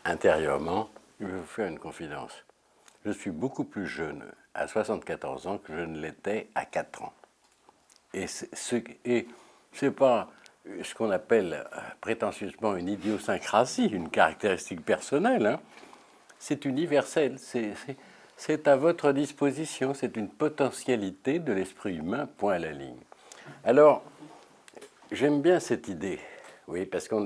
intérieurement, je vais vous faire une confidence. Je suis beaucoup plus jeune à 74 ans que je ne l'étais à 4 ans. Et c'est pas ce qu'on appelle prétentieusement une idiosyncrasie, une caractéristique personnelle. Hein. C'est universel, c'est à votre disposition, c'est une potentialité de l'esprit humain, point à la ligne. Alors, j'aime bien cette idée, oui, parce qu'on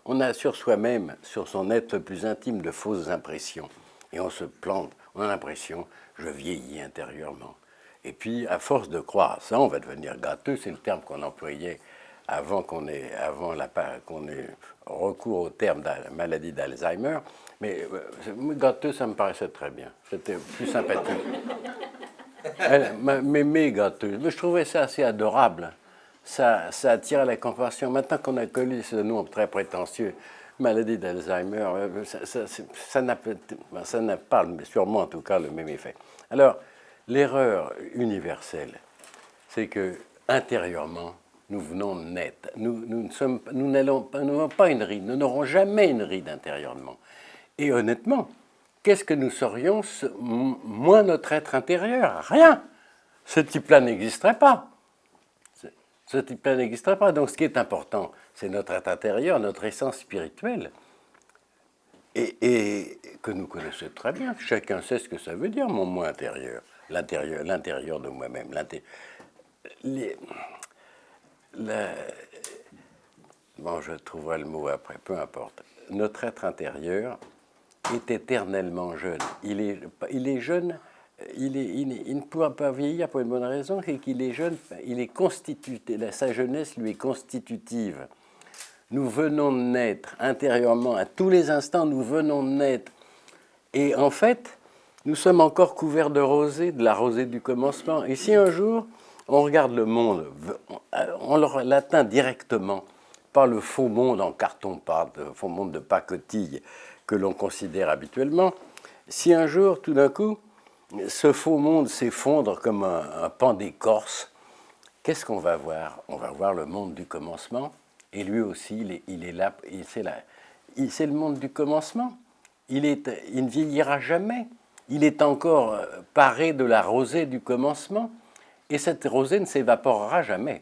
on a sur soi-même, sur son être plus intime, de fausses impressions. Et on se plante, on a l'impression, je vieillis intérieurement. Et puis, à force de croire à ça, on va devenir gâteux, c'est le terme qu'on employait avant qu'on ait recours au terme de la maladie d'Alzheimer. Mais gâteux, ça me paraissait très bien, c'était plus sympathique. Mémé gâteux, mais je trouvais ça assez adorable. Ça attire la compassion. Maintenant qu'on a connu ce nom très prétentieux, maladie d'Alzheimer, ça n'a pas sûrement en tout cas le même effet. Alors, l'erreur universelle, c'est que intérieurement, nous venons de naître. Nous n'avons pas une ride, nous n'aurons jamais une ride intérieurement. Et honnêtement, qu'est-ce que nous serions moins notre être intérieur? Rien. Ce type-là n'existerait pas. Ce type-là n'existerait pas. Donc ce qui est important, c'est notre être intérieur, notre essence spirituelle. Et que nous connaissons très bien. Chacun sait ce que ça veut dire, mon moi intérieur. L'intérieur de moi-même. Bon, je trouverai le mot après, peu importe. Notre être intérieur est éternellement jeune. Il est jeune, il ne pourra pas vieillir pour une bonne raison, c'est qu'il est jeune, il est constitué, sa jeunesse lui est constitutive. Nous venons de naître intérieurement, à tous les instants, nous venons de naître. Et en fait, nous sommes encore couverts de rosée, de la rosée du commencement. Et si un jour, on regarde le monde, on l'atteint directement par le faux monde en carton-pâte, le faux monde de pacotille que l'on considère habituellement, si un jour, tout d'un coup, ce faux monde s'effondre comme un pan d'écorce, qu'est-ce qu'on va voir? On va voir le monde du commencement, et lui aussi, il est là, c'est le monde du commencement. Il ne vieillira jamais. Il est encore paré de la rosée du commencement, et cette rosée ne s'évaporera jamais.